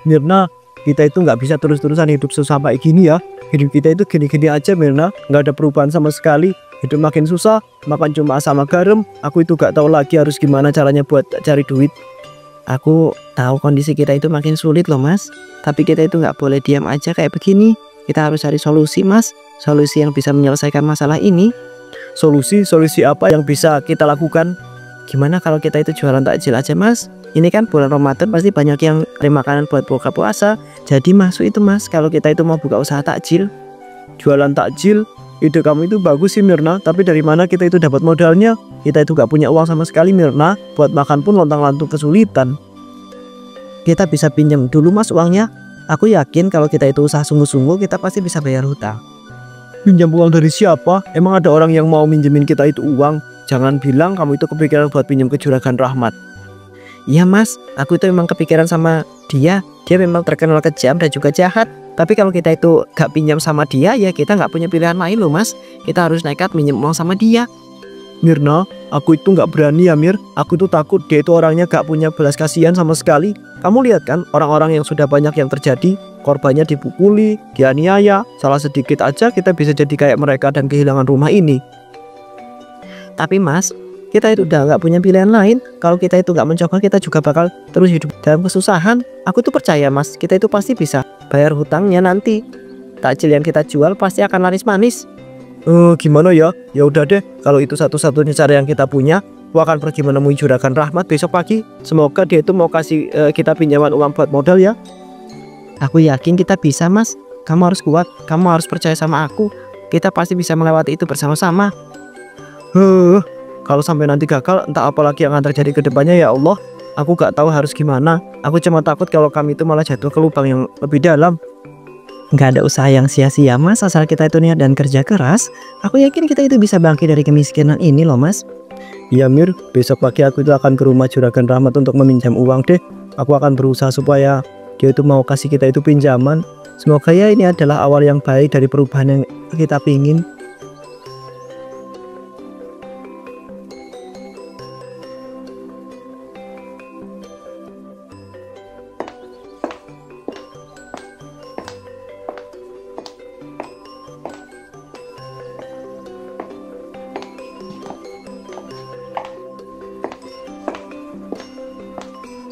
Mirna, kita itu nggak bisa terus-terusan hidup susah kayak gini ya. Hidup kita itu gini-gini aja Mirna, nggak ada perubahan sama sekali. Hidup makin susah, makan cuma sama garam. Aku itu gak tahu lagi harus gimana caranya buat cari duit. Aku tahu kondisi kita itu makin sulit loh mas. Tapi kita itu nggak boleh diam aja kayak begini. Kita harus cari solusi mas. Solusi yang bisa menyelesaikan masalah ini. Solusi apa yang bisa kita lakukan? Gimana kalau kita itu jualan takjil aja mas? Ini kan bulan Ramadan, pasti banyak yang cari makanan buat buka puasa. Jadi masuk itu mas, kalau kita itu mau buka usaha takjil. Jualan takjil? Ide kamu itu bagus sih Mirna. Tapi dari mana kita itu dapat modalnya? Kita itu gak punya uang sama sekali Mirna. Buat makan pun lontang-lantung kesulitan. Kita bisa pinjam dulu mas uangnya. Aku yakin kalau kita itu usaha sungguh-sungguh, kita pasti bisa bayar hutang. Pinjam uang dari siapa? Emang ada orang yang mau minjemin kita itu uang? Jangan bilang kamu itu kepikiran buat pinjam ke Juragan Rahmat. Iya mas, aku itu memang kepikiran sama dia. Dia memang terkenal kejam dan juga jahat. Tapi kalau kita itu gak pinjam sama dia, ya kita gak punya pilihan lain loh mas. Kita harus nekat minjem uang sama dia. Mirna, aku itu gak berani ya Mir. Aku tuh takut dia itu orangnya gak punya belas kasihan sama sekali. Kamu lihat kan orang-orang yang sudah banyak yang terjadi. Korbannya dipukuli, dianiaya. Salah sedikit aja kita bisa jadi kayak mereka dan kehilangan rumah ini. Tapi mas, kita itu udah gak punya pilihan lain. Kalau kita itu gak mencoba, kita juga bakal terus hidup dalam kesusahan. Aku tuh percaya mas, kita itu pasti bisa bayar hutangnya nanti. Takjil yang kita jual pasti akan laris manis. Gimana ya? Ya udah deh, kalau itu satu-satunya cara yang kita punya. Aku akan pergi menemui Juragan Rahmat besok pagi. Semoga dia itu mau kasih kita pinjaman uang buat modal ya. Aku yakin kita bisa mas. Kamu harus kuat, kamu harus percaya sama aku. Kita pasti bisa melewati itu bersama-sama. Kalau sampai nanti gagal, entah apa lagi yang akan terjadi ke depannya ya Allah. Aku gak tahu harus gimana. Aku cuma takut kalau kami itu malah jatuh ke lubang yang lebih dalam. Gak ada usaha yang sia-sia mas, asal kita itu niat dan kerja keras. Aku yakin kita itu bisa bangkit dari kemiskinan ini loh mas. Iya Mir, besok pagi aku itu akan ke rumah Juragan Rahmat untuk meminjam uang deh. Aku akan berusaha supaya dia itu mau kasih kita itu pinjaman. Semoga ya ini adalah awal yang baik dari perubahan yang kita pingin.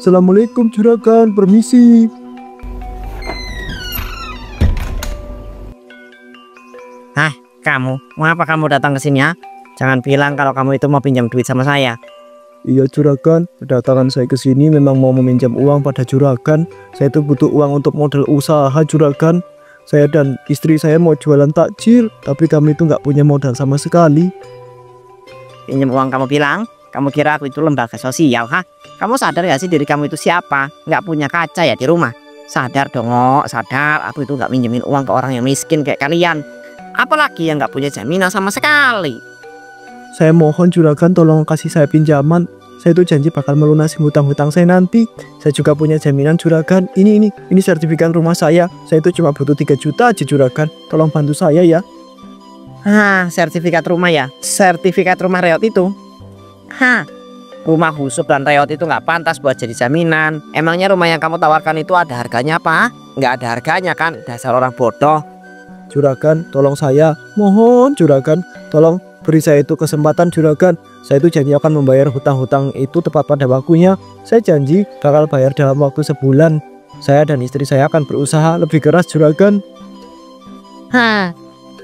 Assalamualaikum Juragan, permisi. Hah, kamu? Mengapa kamu datang ke sini ya? Jangan bilang kalau kamu itu mau pinjam duit sama saya. Iya Juragan, kedatangan saya ke sini memang mau meminjam uang pada Juragan. Saya itu butuh uang untuk modal usaha Juragan. Saya dan istri saya mau jualan takjil, tapi kami itu nggak punya modal sama sekali. Pinjam uang kamu bilang? Kamu kira aku itu lembaga sosial, ha? Kamu sadar gak sih diri kamu itu siapa? Nggak punya kaca ya di rumah? Sadar dong, sadar. Aku itu nggak minjemin uang ke orang yang miskin kayak kalian. Apalagi yang nggak punya jaminan sama sekali. Saya mohon Juragan tolong kasih saya pinjaman. Saya itu janji bakal melunasi hutang-hutang saya nanti. Saya juga punya jaminan Juragan. Ini sertifikat rumah saya. Saya itu cuma butuh 3 juta aja Juragan. Tolong bantu saya ya. Sertifikat rumah ya? Sertifikat rumah reot itu? Rumah husuk dan reot itu nggak pantas buat jadi jaminan. Emangnya rumah yang kamu tawarkan itu ada harganya apa? Nggak ada harganya kan? Dasar orang bodoh. Juragan, tolong saya. Mohon Juragan, tolong beri saya itu kesempatan Juragan. Saya itu janji akan membayar hutang-hutang itu tepat pada waktunya. Saya janji bakal bayar dalam waktu sebulan. Saya dan istri saya akan berusaha lebih keras Juragan.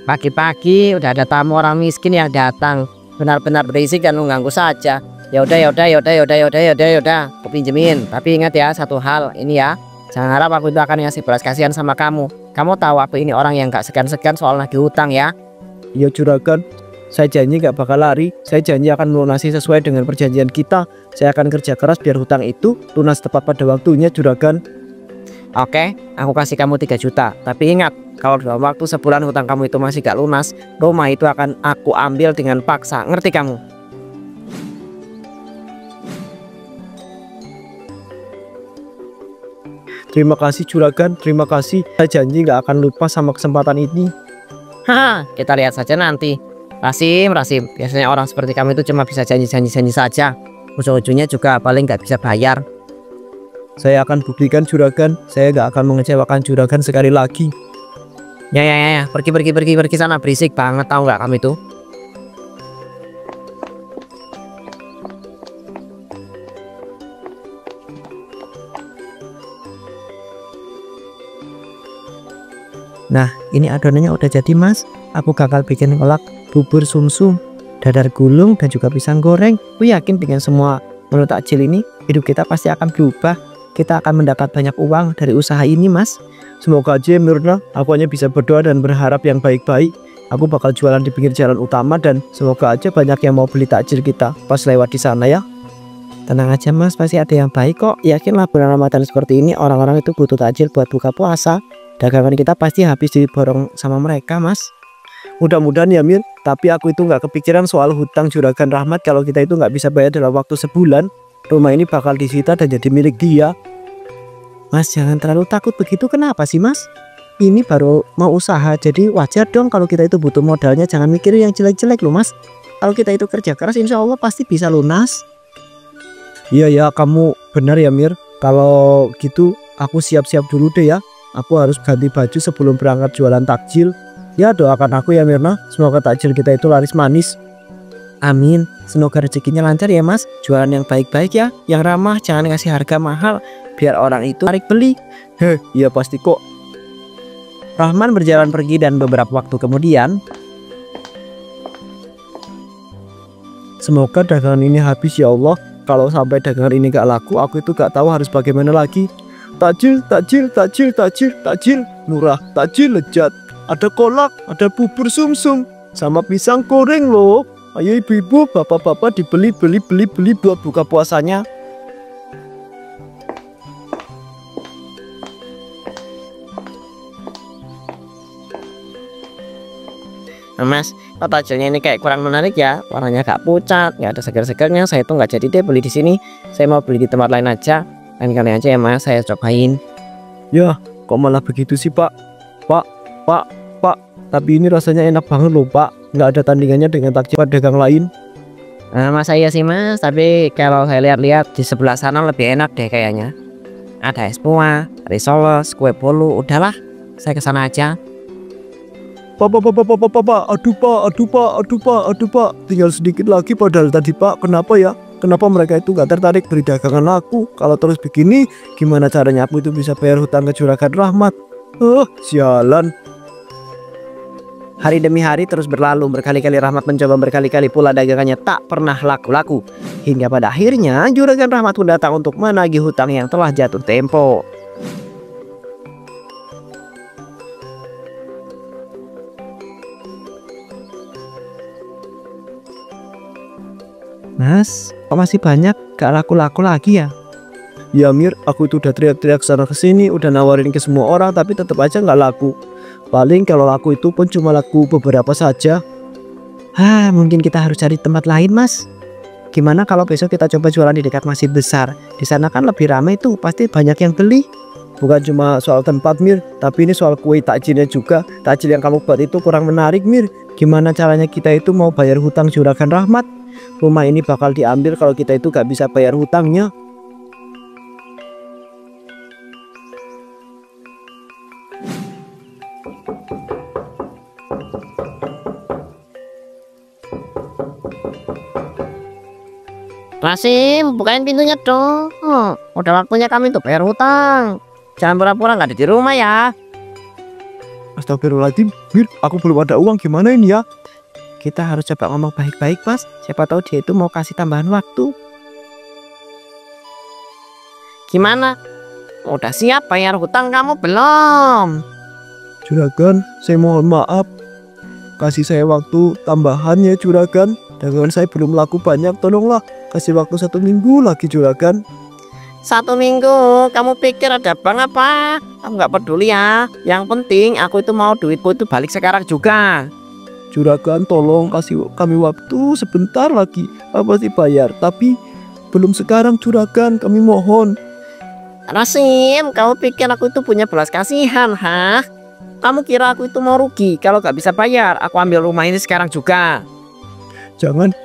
Pagi-pagi udah ada tamu orang miskin yang datang. Benar-benar berisik dan mengganggu saja. Yaudah, aku pinjemin. Tapi ingat ya satu hal ini ya, jangan harap aku itu akan ngasih belas kasihan sama kamu. Kamu tahu aku ini orang yang gak segan-segan soal nagih hutang ya. Iya Juragan, saya janji gak bakal lari. Saya janji akan melunasi sesuai dengan perjanjian kita. Saya akan kerja keras biar hutang itu lunas tepat pada waktunya Juragan. Oke, aku kasih kamu 3 juta. Tapi ingat, kalau dalam waktu sebulan hutang kamu itu masih gak lunas, rumah itu akan aku ambil dengan paksa. Ngerti kamu? Terima kasih Juragan, terima kasih. Saya janji gak akan lupa sama kesempatan ini. Kita lihat saja nanti. Rasim. Biasanya orang seperti kamu itu cuma bisa janji saja. Ujung-ujungnya juga paling gak bisa bayar. Saya akan buktikan juragan, saya gak akan mengecewakan juragan sekali lagi. Ya, pergi sana, berisik banget tahu nggak kamu itu. Nah, ini adonannya udah jadi mas. Aku bakal bikin kolak bubur sumsum, dadar gulung, dan juga pisang goreng. Aku yakin dengan semua menu takjil ini, hidup kita pasti akan berubah. Kita akan mendapat banyak uang dari usaha ini mas. Semoga aja Mirna, aku hanya bisa berdoa dan berharap yang baik-baik. Aku bakal jualan di pinggir jalan utama dan semoga aja banyak yang mau beli takjil kita pas lewat di sana ya. Tenang aja mas, pasti ada yang baik kok. Yakinlah bulan Ramadan seperti ini orang-orang itu butuh takjil buat buka puasa. Dagangan kita pasti habis diborong sama mereka mas. Mudah-mudahan ya Mir. Tapi aku itu nggak kepikiran soal hutang juragan Rahmat. Kalau kita itu nggak bisa bayar dalam waktu sebulan, rumah ini bakal disita dan jadi milik dia. Mas jangan terlalu takut begitu, kenapa sih mas? Ini baru mau usaha, jadi wajar dong kalau kita itu butuh modalnya. Jangan mikir yang jelek-jelek loh mas. Kalau kita itu kerja keras insya Allah pasti bisa lunas. Iya ya, kamu benar ya Mir. Kalau gitu aku siap-siap dulu deh ya. Aku harus ganti baju sebelum berangkat jualan takjil. Ya doakan aku ya Mirna, semoga takjil kita itu laris manis. Amin. Semoga rezekinya lancar ya mas. Jualan yang baik-baik ya, yang ramah, jangan ngasih harga mahal biar orang itu tarik beli. Heh, iya pasti kok. Rahman berjalan pergi dan beberapa waktu kemudian, semoga dagangan ini habis ya Allah. Kalau sampai dagangan ini gak laku, aku itu gak tahu harus bagaimana lagi. Takjil, murah, takjil lezat. Ada kolak, ada bubur sumsum, sama pisang goreng loh. Ayo ibu-ibu, bapak-bapak dibeli buat buka puasanya. Nah, mas, kok takjilnya ini kayak kurang menarik ya. Warnanya gak pucat, nggak ada segar-segarnya. Saya tuh nggak jadi deh beli di sini. Saya mau beli di tempat lain aja. Lain kali aja ya mas, saya cobain. Ya, kok malah begitu sih pak? Pak, tapi ini rasanya enak banget loh pak. Nggak ada tandingannya dengan takjil pedagang lain. Nah, masa iya sih mas, tapi kalau saya lihat-lihat di sebelah sana lebih enak deh kayaknya. Ada es buah, risoles, kue bolu, udahlah, saya kesana aja. Pak, aduh pak, tinggal sedikit lagi padahal tadi pak. Kenapa ya? Kenapa mereka itu gak tertarik beli dagangan aku? Kalau terus begini, gimana caranya aku itu bisa bayar hutang ke juragan Rahmat? Sialan. Hari demi hari terus berlalu, berkali-kali Rahmat mencoba, berkali-kali pula dagangannya tak pernah laku-laku. Hingga pada akhirnya juragan Rahmat pun datang untuk menagih hutang yang telah jatuh tempo. Mas, kok masih banyak gak laku-laku lagi ya? Ya Mir, aku itu udah teriak-teriak sana kesini, udah nawarin ke semua orang tapi tetap aja nggak laku. Paling kalau laku itu pun cuma laku beberapa saja. Mungkin kita harus cari tempat lain mas. Gimana kalau besok kita coba jualan di dekat masjid besar? Di sana kan lebih ramai tuh, pasti banyak yang beli. Bukan cuma soal tempat Mir, tapi ini soal kue takjilnya juga. Takjil yang kamu buat itu kurang menarik Mir. Gimana caranya kita itu mau bayar hutang juragan Rahmat? Rumah ini bakal diambil kalau kita itu gak bisa bayar hutangnya. Rasim, bukain pintunya dong. Udah waktunya kami untuk bayar hutang. Jangan pura-pura nggak ada di rumah ya. Astagfirullahaladzim, Mir, aku belum ada uang, gimana ini ya? Kita harus coba ngomong baik-baik mas. Siapa tahu dia itu mau kasih tambahan waktu. Gimana? Udah siap bayar hutang kamu belum? Juragan, saya mohon maaf. Kasih saya waktu tambahan ya juragan. Dagangan saya belum laku banyak, tolonglah kasih waktu 1 minggu lagi juragan. 1 minggu? Kamu pikir ada bank apa? Aku nggak peduli ya. Yang penting aku itu mau duitku itu balik sekarang juga. Juragan tolong kasih kami waktu sebentar lagi. Apa sih bayar? Tapi belum sekarang juragan, kami mohon. Rasim, kamu pikir aku itu punya belas kasihan, hah? Kamu kira aku itu mau rugi kalau nggak bisa bayar? Aku ambil rumah ini sekarang juga. Jangan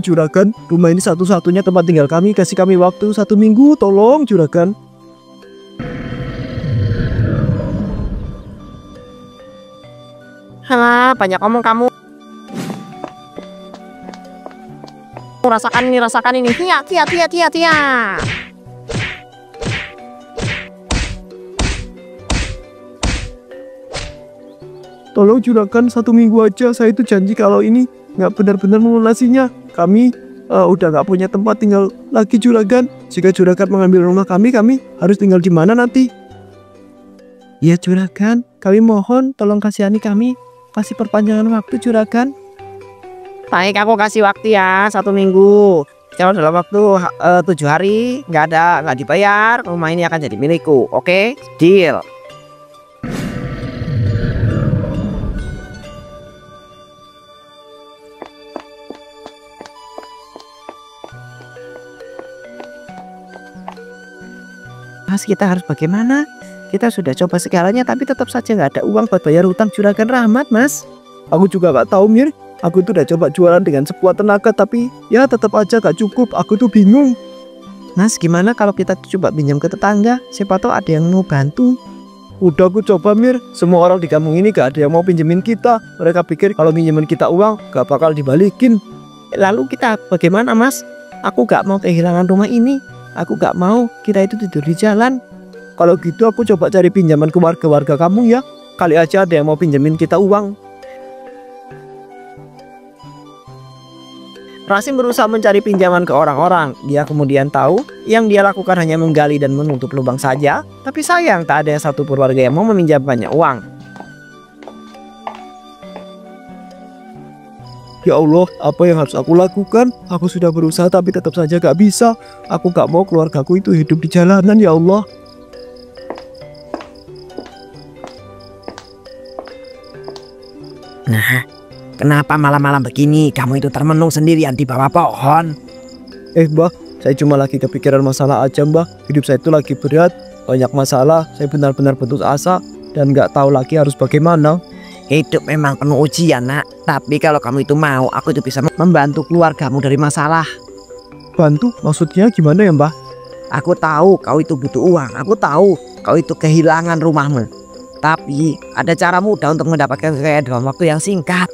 juragan. Rumah ini satu-satunya tempat tinggal kami. Kasih kami waktu 1 minggu, tolong juragan. Halah, banyak ngomong kamu. Rasakan ini. Tia. Tolong juragan, 1 minggu aja. Saya itu janji kalau ini nggak benar-benar melunasinya, kami udah nggak punya tempat tinggal lagi juragan. Jika juragan mengambil rumah kami harus tinggal di mana nanti? Ya juragan, kami mohon tolong kasihani kami. Kasih perpanjangan waktu juragan. Baik, aku kasih waktu ya 1 minggu. Kalau dalam waktu 7 hari nggak dibayar, rumah ini akan jadi milikku. Oke, deal. Mas, kita harus bagaimana? Kita sudah coba segalanya tapi tetap saja nggak ada uang buat bayar hutang juragan Rahmat, Mas. Aku juga nggak tahu, Mir. Aku tuh udah coba jualan dengan sekuat tenaga tapi ya tetap aja gak cukup. Aku tuh bingung. Mas, gimana kalau kita coba pinjam ke tetangga? Siapa tahu ada yang mau bantu. Udah aku coba, Mir. Semua orang di kampung ini gak ada yang mau pinjemin kita. Mereka pikir kalau pinjemin kita uang gak bakal dibalikin. Lalu kita bagaimana, Mas? Aku gak mau kehilangan rumah ini. Aku gak mau kita itu tidur di jalan. Kalau gitu aku coba cari pinjaman ke warga-warga kamu ya. Kali aja ada yang mau pinjemin kita uang. Rasim berusaha mencari pinjaman ke orang-orang. Dia kemudian tahu yang dia lakukan hanya menggali dan menutup lubang saja. Tapi sayang tak ada satupun warga yang mau meminjamkannya uang. Ya Allah, apa yang harus aku lakukan? Aku sudah berusaha tapi tetap saja gak bisa. Aku gak mau keluargaku itu hidup di jalanan, ya Allah. Nah, kenapa malam-malam begini kamu itu termenung sendirian di bawah pohon? Mbah, saya cuma lagi kepikiran masalah aja, Mbah. Hidup saya itu lagi berat, banyak masalah. Saya benar-benar putus asa dan gak tahu lagi harus bagaimana. Hidup memang penuh ujian, nak. Tapi kalau kamu itu mau, aku itu bisa membantu keluargamu dari masalah. Bantu? Maksudnya gimana ya, Mbah? Aku tahu kau itu butuh uang. Aku tahu kau itu kehilangan rumahmu. Tapi ada cara mudah untuk mendapatkan kekayaan dalam waktu yang singkat.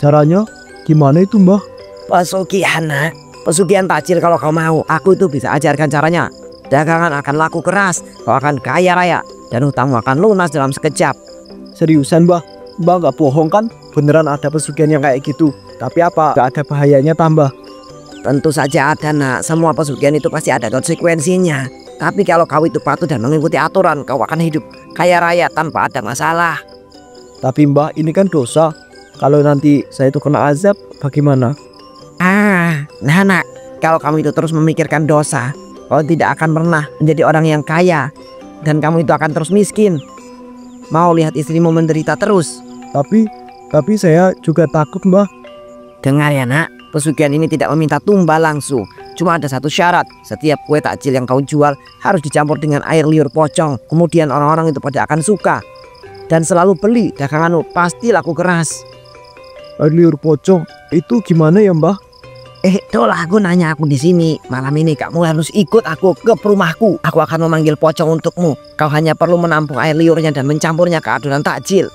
Caranya gimana itu, Mbah? Pesugihan, nak. Pesugihan tajir kalau kau mau. Aku itu bisa ajarkan caranya. Dagangan akan laku keras, kau akan kaya raya, dan hutangmu akan lunas dalam sekejap. Seriusan, Mbah? Mbah gak bohong kan? Beneran ada pesugihan yang kayak gitu. Tapi apa gak ada bahayanya tambah? Tentu saja ada, nak. Semua pesugihan itu pasti ada konsekuensinya. Tapi kalau kau itu patuh dan mengikuti aturan, kau akan hidup kaya raya tanpa ada masalah. Tapi Mbah, ini kan dosa. Kalau nanti saya itu kena azab, bagaimana? Nah, nak. Kalau kamu itu terus memikirkan dosa, kau tidak akan pernah menjadi orang yang kaya. Dan kamu itu akan terus miskin. Mau lihat istrimu menderita terus. Tapi saya juga takut, Mbah. Dengar ya, nak. Pesugihan ini tidak meminta tumbal langsung. Cuma ada satu syarat. Setiap kue takjil yang kau jual harus dicampur dengan air liur pocong. Kemudian orang-orang itu pada akan suka dan selalu beli daganganmu. Pasti laku keras. Air liur pocong itu gimana ya, Mbah? Itulah aku nanya aku di sini. Malam ini kamu harus ikut aku ke rumahku. Aku akan memanggil pocong untukmu. Kau hanya perlu menampung air liurnya dan mencampurnya ke adonan takjil.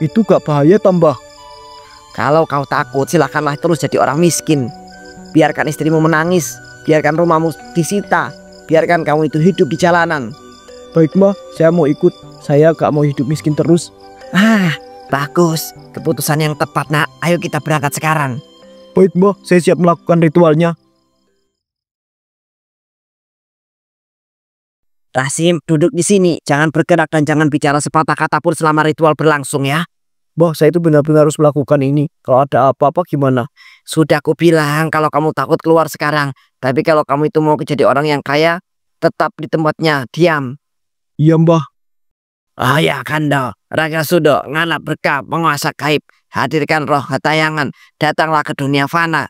Itu gak bahaya tambah? Kalau kau takut, silakanlah terus jadi orang miskin. Biarkan istrimu menangis, biarkan rumahmu disita, biarkan kamu itu hidup di jalanan. Baik, Mbah, saya mau ikut. Saya gak mau hidup miskin terus. Bagus. Keputusan yang tepat, nak. Ayo kita berangkat sekarang. Baik, Mbah, saya siap melakukan ritualnya. Rasim, duduk di sini. Jangan bergerak dan jangan bicara sepatah kata pun selama ritual berlangsung ya. Mbah, saya itu benar-benar harus melakukan ini. Kalau ada apa-apa gimana? Sudah aku bilang kalau kamu takut keluar sekarang. Tapi kalau kamu itu mau jadi orang yang kaya, tetap di tempatnya, diam. Iya, Mbah. Ya Kanda, Raga Sudo, nganap berkah, penguasa gaib. Hadirkan roh ketayangan, datanglah ke dunia fana.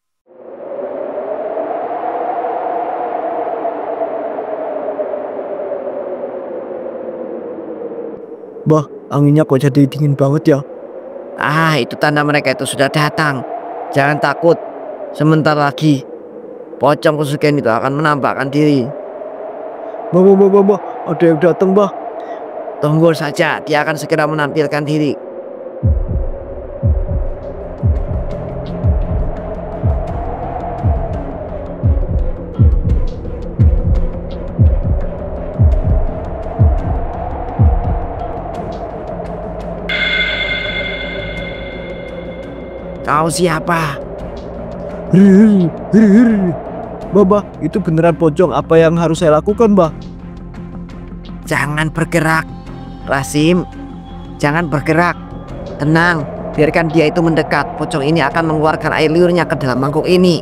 Mbah, anginnya kok jadi dingin banget ya? Itu tanda mereka itu sudah datang. Jangan takut, sebentar lagi pocong kesukaan itu akan menampakkan diri. Bah, ada yang datang, bah. Tunggu saja, dia akan segera menampilkan diri. Kau siapa? Bah, itu beneran pocong. Apa yang harus saya lakukan, bah? Jangan bergerak, Rasim. Jangan bergerak. Tenang, biarkan dia itu mendekat. Pocong ini akan mengeluarkan air liurnya ke dalam mangkuk ini.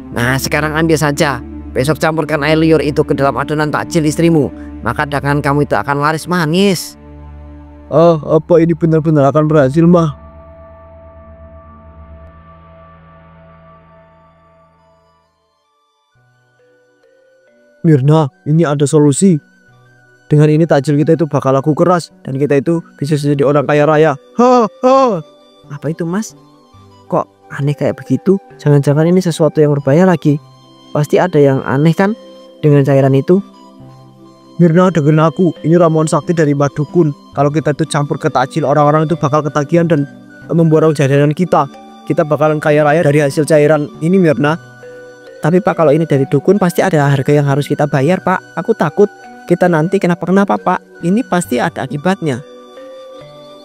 Nah, sekarang ambil saja. Besok campurkan air liur itu ke dalam adonan takjil istrimu. Maka dagangan kamu itu akan laris manis. Apa ini benar-benar akan berhasil, mah? Mirna, ini ada solusi. Dengan ini takjil kita itu bakal laku keras dan kita itu bisa jadi orang kaya raya. Apa itu, Mas? Kok aneh kayak begitu? Jangan-jangan ini sesuatu yang berbahaya lagi. Pasti ada yang aneh kan dengan cairan itu? Mirna, dengerin aku. Ini ramuan sakti dari Mbah Dukun. Kalau kita itu campur ke takjil, orang-orang itu bakal ketagihan dan memborong jajanan kita. Kita bakalan kaya raya dari hasil cairan ini, Mirna. Tapi Pak, kalau ini dari dukun pasti ada harga yang harus kita bayar, Pak. Aku takut kita nanti kenapa-kenapa, Pak. Ini pasti ada akibatnya.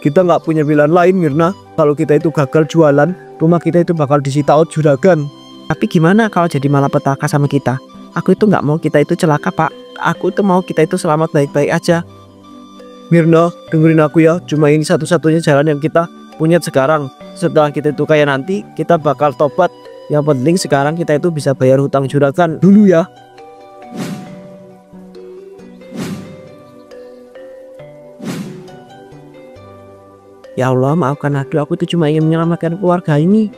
Kita nggak punya pilihan lain, Mirna. Kalau kita itu gagal jualan, rumah kita itu bakal disita oleh juragan. Tapi gimana kalau jadi malapetaka sama kita? Aku itu nggak mau kita itu celaka, Pak. Aku tuh mau kita itu selamat baik-baik aja. Mirna, dengerin aku ya. Cuma ini satu-satunya jalan yang kita punya sekarang. Setelah kita itu kaya nanti, kita bakal tobat. Yang penting sekarang kita itu bisa bayar hutang juragan dulu ya. Ya Allah, maafkan aku tuh cuma ingin menyelamatkan keluarga ini.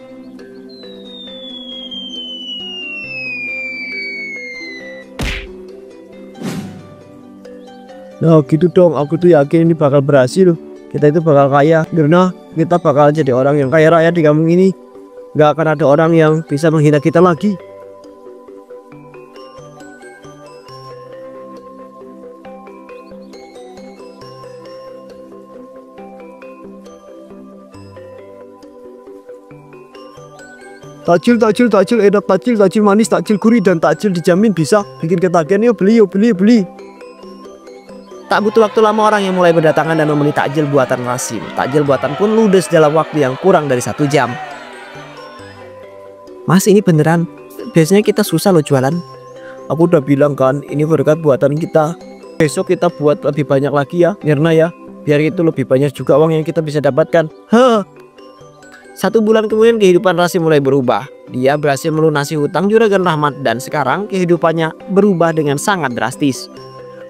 Nah gitu dong, aku tuh yakin ini bakal berhasil. Kita itu bakal kaya, Mirna. Kita bakal jadi orang yang kaya raya di kampung ini. Gak akan ada orang yang bisa menghina kita lagi. Takjil enak, takjil manis, takjil gurih, dan takjil dijamin bisa bikin ketagihan. Yuk beli. Tak butuh waktu lama orang yang mulai berdatangan dan membeli takjil buatan Rasim. Takjil buatan pun ludes dalam waktu yang kurang dari 1 jam. Mas, ini beneran? Biasanya kita susah loh jualan. Aku udah bilang kan, ini berkat buatan kita. Besok kita buat lebih banyak lagi ya, Mirna ya. Biar itu lebih banyak juga uang yang kita bisa dapatkan. 1 bulan kemudian kehidupan Rasim mulai berubah. Dia berhasil melunasi hutang juragan Rahmat dan sekarang kehidupannya berubah dengan sangat drastis.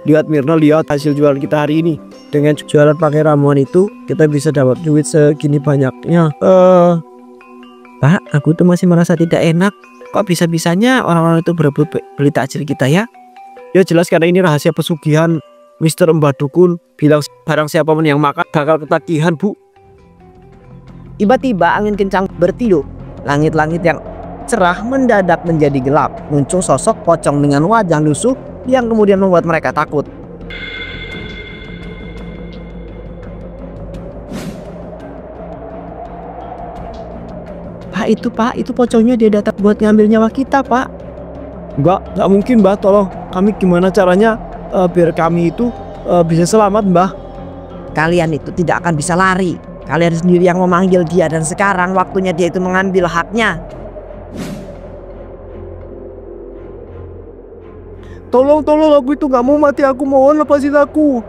Lihat Mirna, lihat hasil jualan kita hari ini. Dengan jualan pakai ramuan itu, kita bisa dapat duit segini banyaknya. Pak, aku tuh masih merasa tidak enak. Kok bisa-bisanya orang-orang itu berebut beli takjil kita ya? Ya jelas karena ini rahasia pesugihan. Mister Mbah Dukun bilang barang siapa pun yang makan bakal ketagihan, Bu. Tiba-tiba angin kencang bertiup. Langit-langit yang cerah mendadak menjadi gelap. Muncul sosok pocong dengan wajah lusuh yang kemudian membuat mereka takut. Pak, itu pocongnya dia datang buat ngambil nyawa kita, Pak. Nggak mungkin, Mbah. Tolong kami gimana caranya biar kami itu bisa selamat, Mbah. Kalian itu tidak akan bisa lari. Kalian sendiri yang memanggil dia dan sekarang waktunya dia itu mengambil haknya. Tolong, aku itu nggak mau mati. Aku mohon lepasin aku.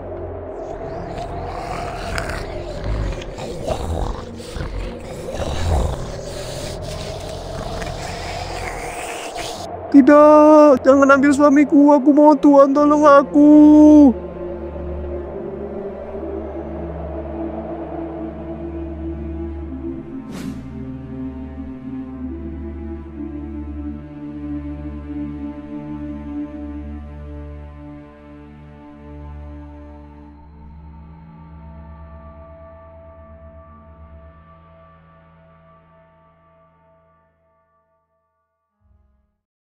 Tidak, jangan ambil suamiku. Aku mau Tuhan, tolong aku.